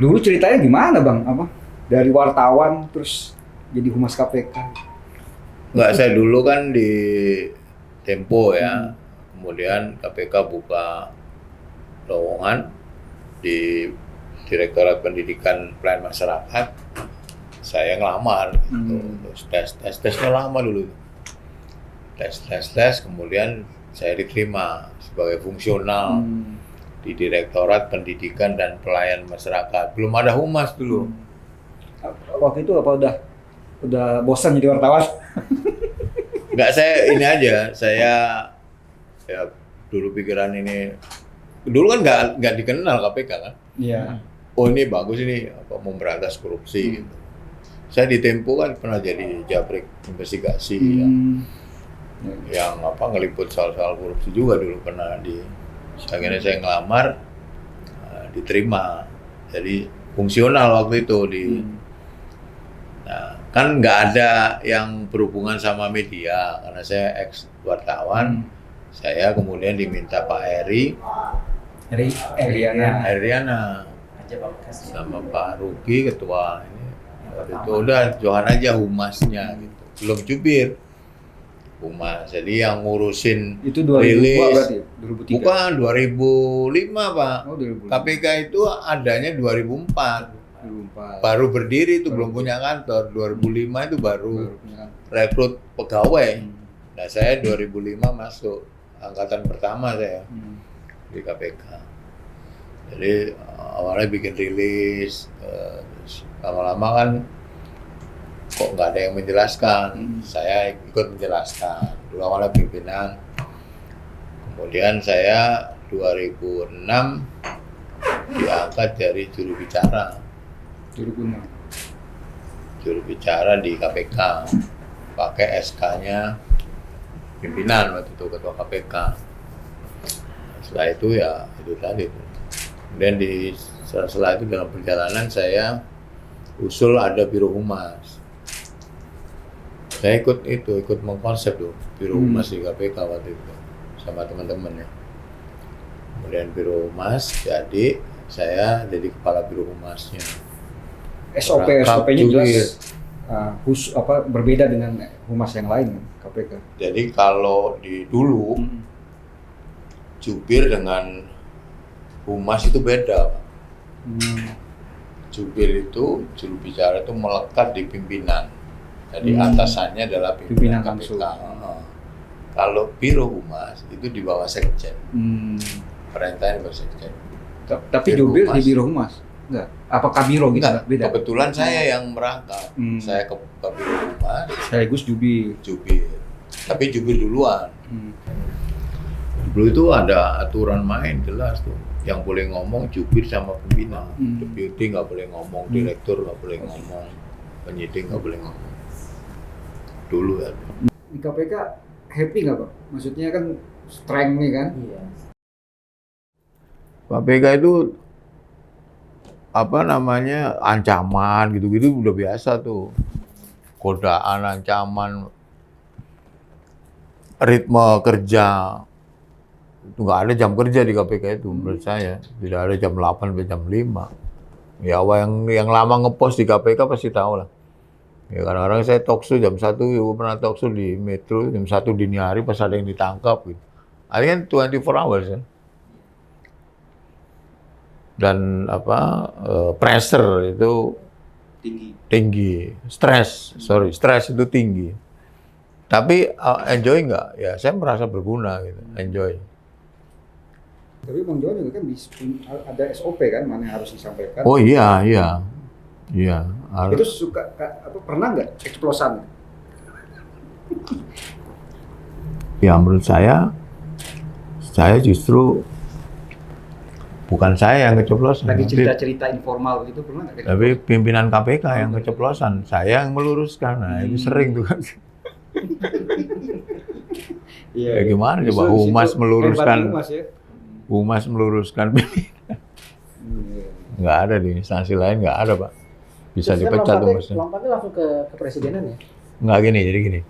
Dulu ceritanya gimana Bang? Apa? Dari wartawan terus jadi humas KPK. Enggak, saya dulu kan di Tempo ya. Kemudian KPK buka lowongan di Direktorat Pendidikan Pelayanan Masyarakat. Saya ngelamar gitu. Terus tesnya lama dulu. Tes, kemudian saya diterima sebagai fungsional di Direktorat Pendidikan dan Pelayanan Masyarakat. Belum ada humas dulu. Waktu itu apa udah bosan jadi wartawan? Enggak, saya ini aja, saya ya dulu pikiran ini, dulu kan nggak dikenal KPK kan. Iya. Oh ini bagus ini apa memberantas korupsi gitu. Saya di Tempo kan pernah jadi jabrik investigasi yang apa ngeliput soal-soal korupsi juga dulu pernah akhirnya saya ngelamar, diterima jadi fungsional waktu itu di. Nah, kan nggak ada yang berhubungan sama media karena saya ex wartawan. Saya kemudian diminta Pak Eriana sama Pak Ruki ketua ini. Waktu itu udah Johan aja humasnya gitu. Belum jubir. Humas. Jadi yang ngurusin itu 2002 berarti 2003. Bukan 2005, Pak. Oh, 2005. KPK itu adanya 2004. Baru berdiri itu, belum punya kantor. 2005 itu baru rekrut pegawai. Nah, saya 2005 masuk angkatan pertama saya di KPK. Jadi awalnya bikin rilis, lama-lama kan kok nggak ada yang menjelaskan. Saya ikut menjelaskan. Dulu awalnya pimpinan. Kemudian saya 2006 diangkat dari juru bicara. Juru bicara di KPK, pakai SK-nya pimpinan waktu itu ketua KPK. Setelah itu ya itu tadi. Kemudian setelah itu dalam perjalanan saya usul ada biro humas. Saya ikut mengkonsep tuh biro humas di KPK waktu itu sama teman-teman ya. Kemudian biro humas jadi saya jadi kepala biro humasnya. SOP-nya jelas berbeda dengan humas yang lain KPK. Jadi kalau di dulu jubir dengan humas itu beda, Pak. Jubir itu juru bicara itu melekat di pimpinan. Jadi atasannya adalah pimpinan KPK. Kalau biro humas itu di bawah sekjen. Perintahnya di bawah sekjen. Tapi jubir di biro humas? Enggak. Apakah biro gitu? Enggak, beda. Kebetulan saya yang merangkap. Saya ke biro humas. Sekaligus jubir. Tapi jubir duluan. Dulu itu ada aturan main jelas tuh. Yang boleh ngomong jubir sama pimpinan. Deputi nggak boleh ngomong, direktur nggak boleh ngomong, penyidik nggak boleh ngomong. Dulu ya. Di KPK happy nggak Pak? Maksudnya kan strength nih kan? Iya. KPK itu apa namanya ancaman gitu-gitu udah biasa tuh, godaan, ancaman, ritme kerja itu nggak ada jam kerja di KPK itu menurut saya, tidak ada jam 8 sampai jam 5. Ya yang lama ngepost di KPK pasti tahu lah. Ya kadang-kadang saya talkshow jam 1, ya pernah talkshow di Metro jam 1 dini hari pas ada yang ditangkap gitu. Akhirnya 24 hours ya. Dan pressure itu tinggi, stres itu tinggi. Tapi enjoy nggak? Ya saya merasa berguna gitu, enjoy. Tapi Bang Johan juga kan ada SOP kan, mana yang harus disampaikan? Oh iya. Itu pernah nggak eksoplosan? Ya menurut saya justru bukan saya yang keceplosan. Lagi cerita-cerita informal gitu pernah nggak? Tapi pimpinan KPK yang keceplosan, saya yang meluruskan. Nah itu sering tuh kan. Ya gimana coba humas meluruskan, humas meluruskan pimpinan. Nggak ada di instansi lain, nggak ada Pak. Bisa dipecat tuh Mas. Lompatnya langsung ke presidenan ya? Nggak jadi gini.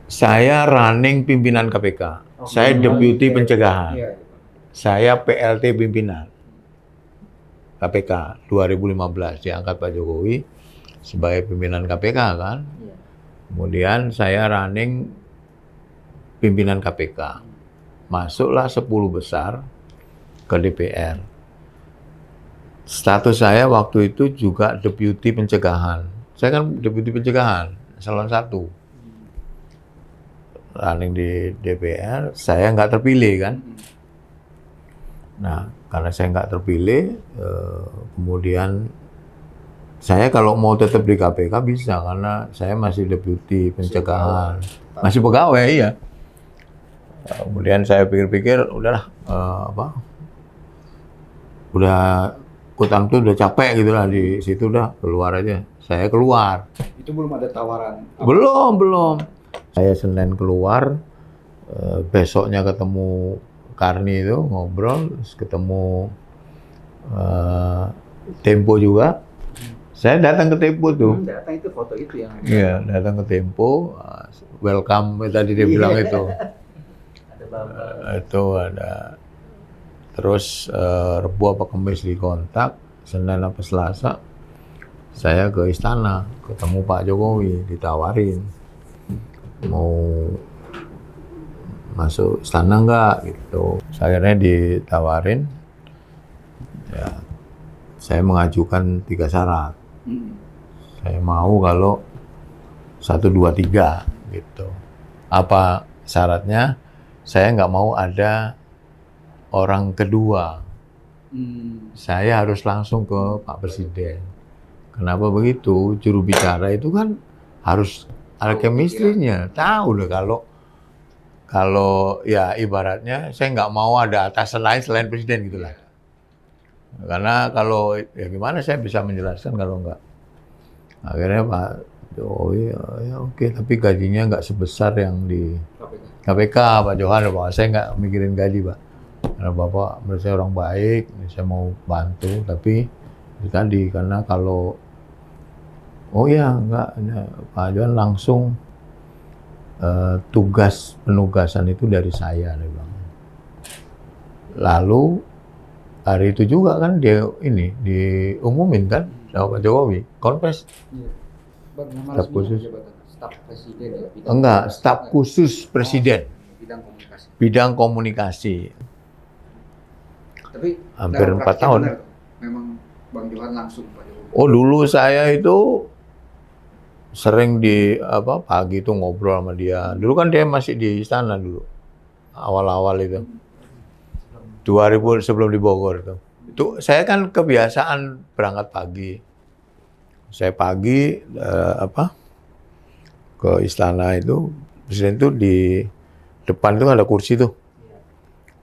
Saya running pimpinan KPK. Saya deputi pencegahan. Saya PLT pimpinan. KPK 2015 diangkat Pak Jokowi sebagai pimpinan KPK kan. Iya. Kemudian saya running pimpinan KPK. Masuklah 10 besar ke DPR. Status saya waktu itu juga deputi pencegahan. Saya kan deputi pencegahan, eselon 1. Running di DPR, saya nggak terpilih kan. Nah, karena saya nggak terpilih, kemudian saya kalau mau tetap di KPK bisa, karena saya masih deputi pencegahan. Masih pegawai, ya. Kemudian saya pikir-pikir, udahlah, udah utang tuh udah capek gitu lah di situ, udah keluar aja. Saya keluar. Itu belum ada tawaran? Belum. Saya Senin keluar, besoknya ketemu Karni itu ngobrol, terus ketemu Tempo juga. Saya datang ke Tempo tuh. Datang itu foto itu yang. Iya, datang ke Tempo, welcome tadi dia bilang itu. Ada Bambang. Itu ada. Terus Rebu apa Kamis dikontak, Senin apa Selasa, saya ke istana, ketemu Pak Jokowi, ditawarin mau masuk istana nggak gitu. Akhirnya ditawarin, ya saya mengajukan 3 syarat. Saya mau kalau 1, 2, 3 gitu. Apa syaratnya? Saya nggak mau ada orang kedua. Saya harus langsung ke Pak Presiden. Kenapa begitu? Juru bicara itu kan harus ada chemistry-nya. Tahu deh kalau ya ibaratnya saya nggak mau ada atasan lain selain Presiden gitulah. Karena kalau ya gimana saya bisa menjelaskan kalau nggak. Akhirnya Pak Jokowi ya oke, tapi gajinya nggak sebesar yang di KPK Pak Johan. Pak, saya nggak mikirin gaji, Pak. Karena Bapak menurut saya orang baik, saya mau bantu, tapi itu tadi karena kalau enggak, Pak Johan langsung tugas penugasan itu dari saya, dia bilang. Lalu hari itu juga kan dia ini diumumin kan sama Pak Jokowi, konfes. Staf khusus. Staf Presiden ya? Enggak, staf khusus Presiden. Bidang komunikasi. Bidang komunikasi. Tapi hampir 4 dalam praktiknya tahun. benar, memang Bang Johan langsung Pak Jokowi. Oh, dulu saya itu sering pagi itu ngobrol sama dia. Dulu kan dia masih di istana dulu. Awal-awal itu. 2000 sebelum di Bogor itu. Itu saya kan kebiasaan berangkat pagi. Saya pagi ke istana itu, Presiden itu di depan itu ada kursi tuh.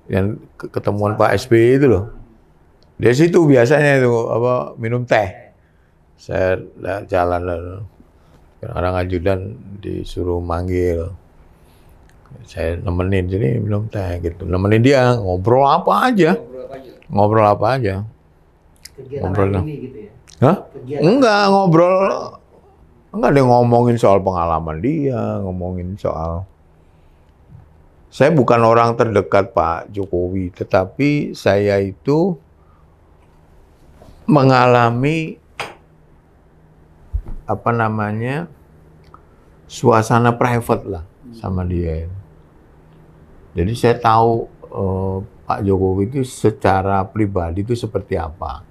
Yang ketemuan Pak SBY itu loh. Di situ biasanya itu minum teh. Saya jalan lalu. Orang ajudan disuruh manggil. Saya nemenin jadi minum teh gitu. Nemenin dia ngobrol apa aja. Ngobrol apa aja. Kegiatan Ngobrol ini gitu ya. Hah? Kegiatan. Enggak, ngobrol. Enggak, dia ngomongin soal pengalaman dia, ngomongin soal. Saya bukan orang terdekat Pak Jokowi, tetapi saya itu mengalami suasana private lah sama dia. Jadi saya tahu Pak Jokowi itu secara pribadi itu seperti apa.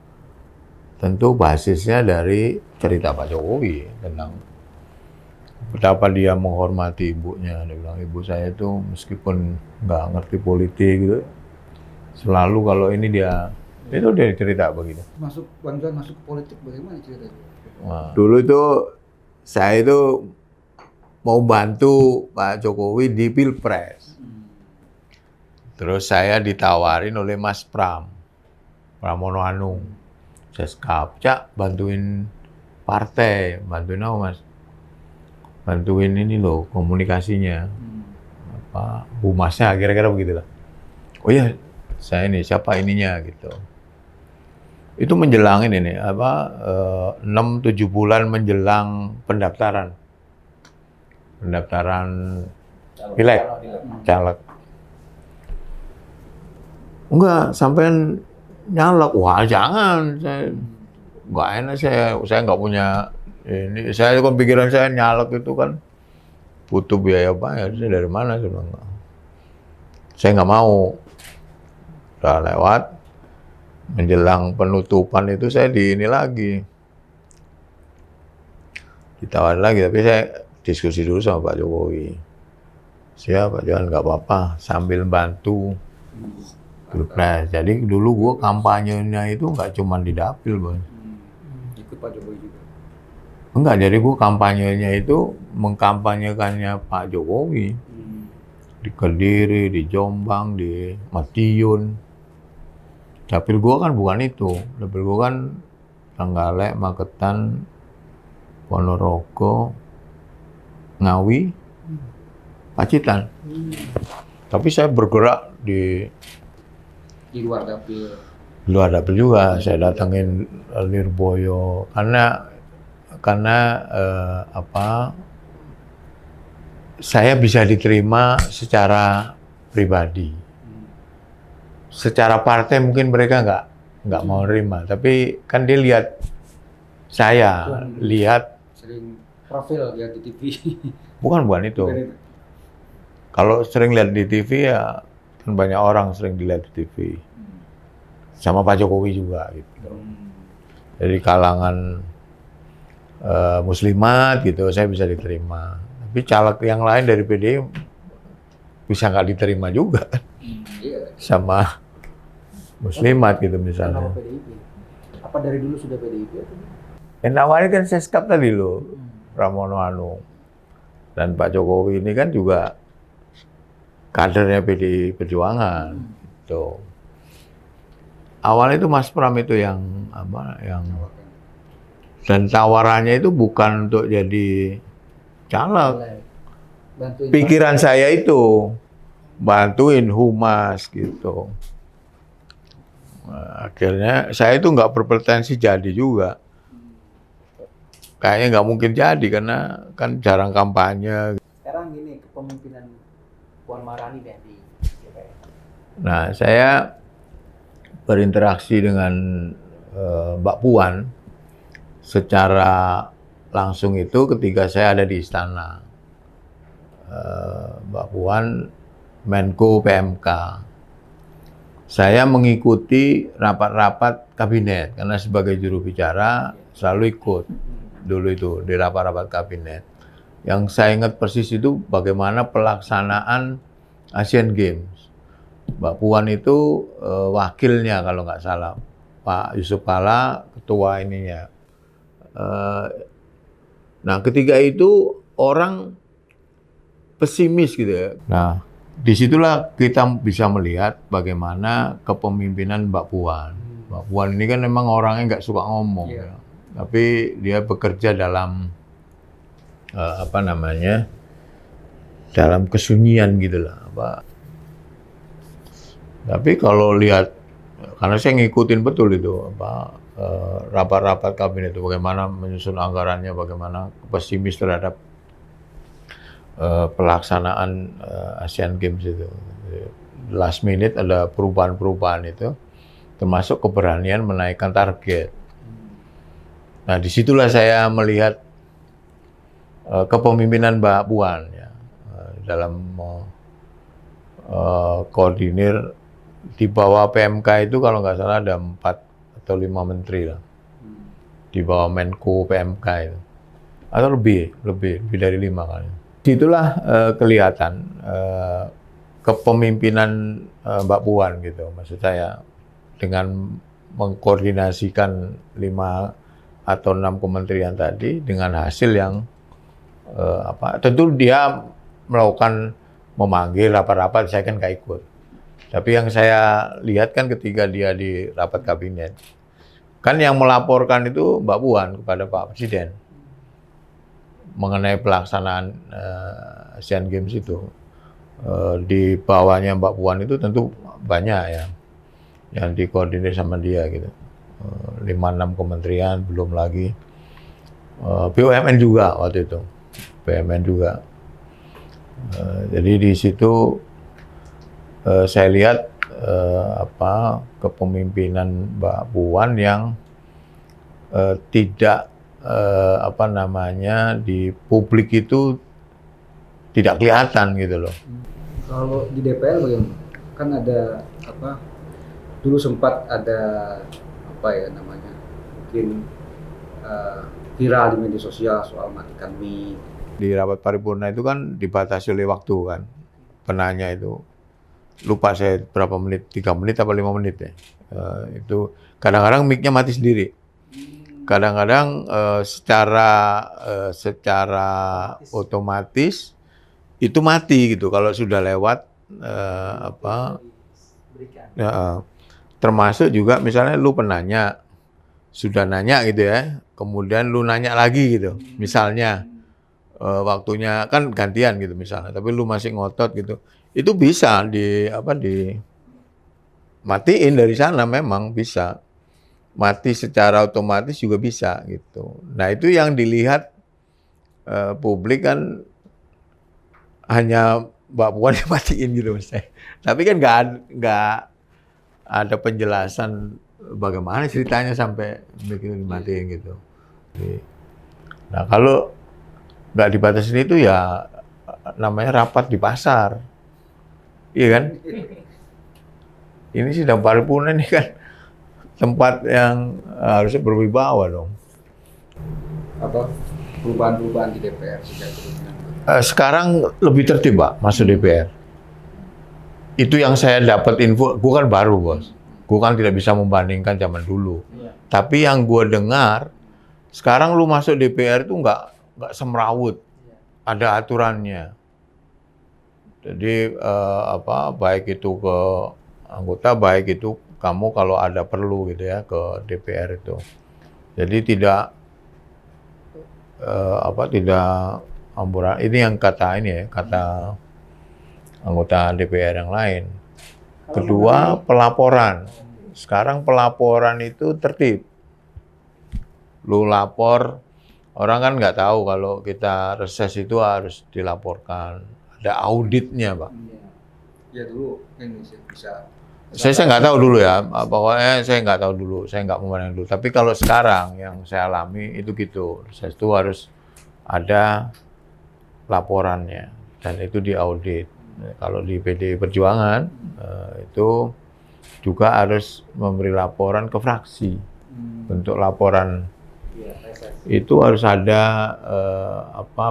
Tentu basisnya dari cerita Pak Jokowi tentang betapa dia menghormati ibunya. Dia bilang ibu saya itu meskipun nggak ngerti politik gitu, selalu kalau ini dia cerita begitu. Bang Johan masuk ke politik bagaimana ceritanya? Nah, dulu itu saya itu mau bantu Pak Jokowi di Pilpres. Terus saya ditawarin oleh Mas Pramono Anung. Saya Cak, bantuin partai, bantuin apa Mas? Bantuin ini loh, komunikasinya. Humasnya, kira-kira begitulah. Oh iya, saya ini, siapa ininya gitu. Itu menjelangin ini, 6-7 bulan menjelang pendaftaran. Pendaftaran pileg, caleg. Enggak, sampean nyalek. Wah jangan, saya nggak enak, saya nggak punya ini. Saya kan pikiran saya nyalek itu kan butuh biaya bayar. Saya dari mana? Saya nggak mau. Udah lewat, menjelang penutupan itu saya di ini lagi, ditawar lagi, tapi saya diskusi dulu sama Pak Jokowi. Siap Pak Johan, nggak apa-apa, sambil bantu Pilpres. Jadi dulu gue kampanyenya itu nggak cuma di dapil, Bos. Ikut Pak Jokowi juga. Enggak, jadi gue kampanyenya itu mengkampanyekannya Pak Jokowi. Di Kediri, di Jombang, di Madiun. Dapil gue kan bukan itu. Dapil gue kan Trenggalek, Magetan, Ponorogo, Ngawi, Pacitan. Tapi saya bergerak di luar dapil. luar dapil juga. Saya datengin Lirboyo karena saya bisa diterima secara pribadi. Secara partai mungkin mereka nggak mau terima, tapi kan dia lihat saya, lihat Sering profil lihat di TV. bukan itu. Bukan itu. Kalau sering lihat di TV ya kan banyak orang sering dilihat di TV. Sama Pak Jokowi juga gitu. Dari kalangan muslimat gitu saya bisa diterima. Tapi caleg yang lain dari PDI bisa nggak diterima juga. Iya. Sama muslimat gitu Kenapa misalnya. PDIP? Apa dari dulu sudah PDIP atau? Yang awalnya kan Seskap tadi loh, Pramono Anung. Dan Pak Jokowi ini kan juga kadernya PDI Perjuangan. Gitu. Awalnya itu Mas Pram itu yang dan tawarannya itu bukan untuk jadi caleg. Bantuin Pikiran saya itu bantuin humas gitu. Nah, akhirnya saya itu nggak berpretensi jadi juga. Kayaknya nggak mungkin jadi karena kan jarang kampanye. Sekarang gini, kepemimpinan Puan Maharani deh di DPR. Nah, saya berinteraksi dengan Mbak Puan secara langsung itu ketika saya ada di istana. Mbak Puan Menko PMK. Saya mengikuti rapat-rapat kabinet karena sebagai juru bicara selalu ikut dulu itu di rapat-rapat kabinet. Yang saya ingat persis itu bagaimana pelaksanaan Asian Games. Mbak Puan itu wakilnya kalau nggak salah, Pak Yusuf Kalla ketua ininya. Nah, ketika itu orang pesimis gitu ya. Nah, disitulah kita bisa melihat bagaimana kepemimpinan Mbak Puan. Mbak Puan ini kan memang orangnya nggak suka ngomong, ya. Tapi dia bekerja dalam dalam kesunyian gitulah. Tapi kalau lihat, karena saya ngikutin betul itu rapat-rapat kabinet itu bagaimana menyusun anggarannya, bagaimana pesimis terhadap pelaksanaan Asian Games itu. Last minute ada perubahan-perubahan itu, termasuk keberanian menaikkan target. Nah, disitulah saya melihat kepemimpinan Mbak Puan ya, dalam koordinir di bawah PMK itu kalau nggak salah ada 4 atau 5 menteri lah, di bawah Menko PMK itu, atau lebih dari 5 kali. Disitulah kelihatan kepemimpinan Mbak Puan gitu, maksud saya dengan mengkoordinasikan 5 atau 6 kementerian tadi dengan hasil yang tentu dia melakukan memanggil rapat-rapat, saya kan nggak ikut. Tapi yang saya lihat kan ketika dia di rapat kabinet, kan yang melaporkan itu Mbak Puan kepada Pak Presiden mengenai pelaksanaan Asian Games itu. Di bawahnya Mbak Puan itu tentu banyak ya yang dikoordinir sama dia gitu. 5-6 kementerian, belum lagi BUMN juga waktu itu, BUMN juga. Jadi di situ saya lihat kepemimpinan Mbak Puan yang tidak di publik itu tidak kelihatan gitu loh. Kalau di DPR bagaimana? Kan ada dulu sempat ada mungkin viral di media sosial soal matikan mic. Di rapat paripurna itu kan dibatasi oleh waktu kan. Penanya itu lupa saya berapa menit, 3 menit apa 5 menit ya. Itu kadang-kadang mic-nya mati sendiri. Kadang-kadang secara otomatis itu mati gitu kalau sudah lewat termasuk juga misalnya lu penanya sudah nanya gitu ya, kemudian lu nanya lagi gitu, misalnya waktunya kan gantian gitu misalnya, tapi lu masih ngotot gitu, itu bisa matiin dari sana, memang bisa mati secara otomatis juga bisa gitu. Nah itu yang dilihat publik kan hanya Mbak Puan dimatiin gitu misalnya. Tapi kan nggak ada penjelasan bagaimana ceritanya sampai begitu dimatiin gitu. Nah kalau nggak dibatasin itu ya namanya rapat di pasar, iya kan? Ini sidang paripurna ini kan tempat yang harusnya berwibawa dong. Apa perubahan-perubahan di DPR sejak sebelumnya? Sekarang lebih tertib, Pak, masuk DPR. Itu yang saya dapat info, gue kan baru, Bos. Gue kan tidak bisa membandingkan zaman dulu. Tapi yang gue dengar, sekarang lu masuk DPR itu nggak semrawut. Ada aturannya. Jadi baik itu ke anggota, baik itu kamu kalau ada perlu gitu ya ke DPR itu. Jadi tidak amburan. Ini yang kata anggota DPR yang lain. Kedua, pelaporan. Sekarang pelaporan itu tertib. Lu lapor, orang kan nggak tahu kalau kita reses itu harus dilaporkan. Ada auditnya, Pak. Ya dulu ini bisa. Saya nggak tahu dulu ya, pokoknya saya nggak tahu dulu, saya nggak memandang dulu. Tapi kalau sekarang yang saya alami itu gitu, reses itu harus ada laporannya dan itu diaudit. Kalau di PDI Perjuangan itu juga harus memberi laporan ke fraksi. Bentuk laporan itu harus ada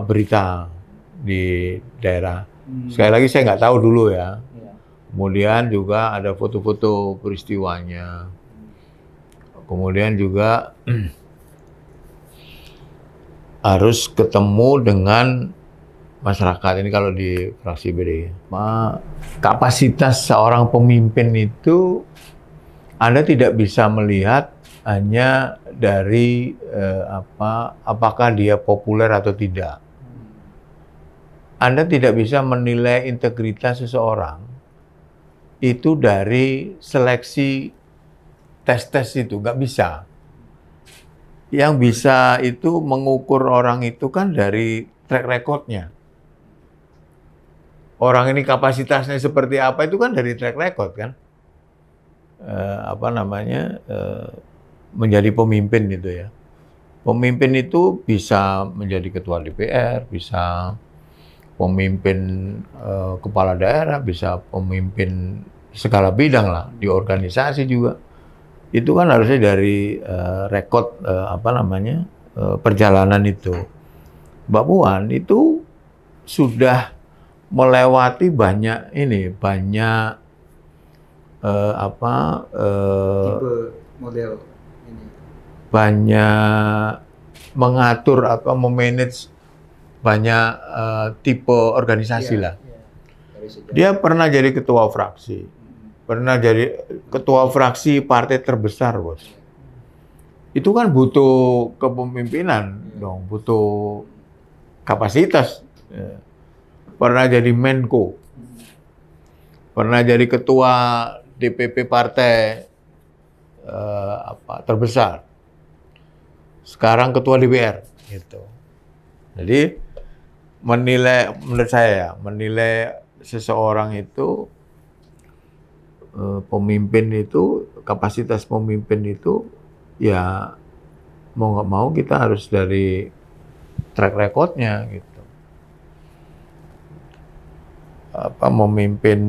berita di daerah. Sekali lagi saya nggak tahu dulu ya. Kemudian juga ada foto-foto peristiwanya. Kemudian juga harus ketemu dengan masyarakat. Ini kalau di fraksi BDI. Kapasitas seorang pemimpin itu Anda tidak bisa melihat hanya dari apakah dia populer atau tidak. Anda tidak bisa menilai integritas seseorang itu dari seleksi tes-tes itu, nggak bisa. Yang bisa itu mengukur orang itu kan dari track record-nya. Orang ini kapasitasnya seperti apa itu kan dari track record kan. Menjadi pemimpin gitu ya. Pemimpin itu bisa menjadi ketua DPR, bisa pemimpin kepala daerah, bisa pemimpin segala bidang lah, di organisasi juga. Itu kan harusnya dari rekod perjalanan itu. Mbak Puan itu sudah melewati banyak tipe model ini. Banyak mengatur atau memanage banyak tipe organisasi lah. Dia pernah jadi ketua fraksi, pernah jadi ketua fraksi partai terbesar, Bos. Itu kan butuh kepemimpinan dong, butuh kapasitas. Pernah jadi Menko, pernah jadi ketua DPP partai terbesar. Sekarang ketua DPR gitu. Jadi menurut saya menilai seseorang itu pemimpin itu, kapasitas pemimpin itu ya mau nggak mau kita harus dari track recordnya gitu. Memimpin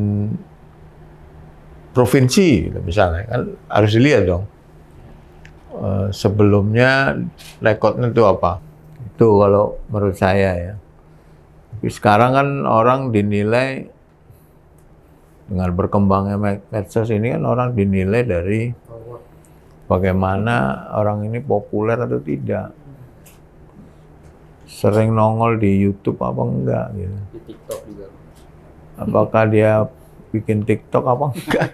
provinsi gitu, misalnya kan harus dilihat dong. Sebelumnya rekodnya itu apa? Itu kalau menurut saya ya. Tapi sekarang kan orang dinilai dengan berkembangnya medsos ini kan orang dinilai dari bagaimana orang ini populer atau tidak. Sering nongol di YouTube apa enggak gitu. Di TikTok juga. Apakah dia bikin TikTok apa enggak?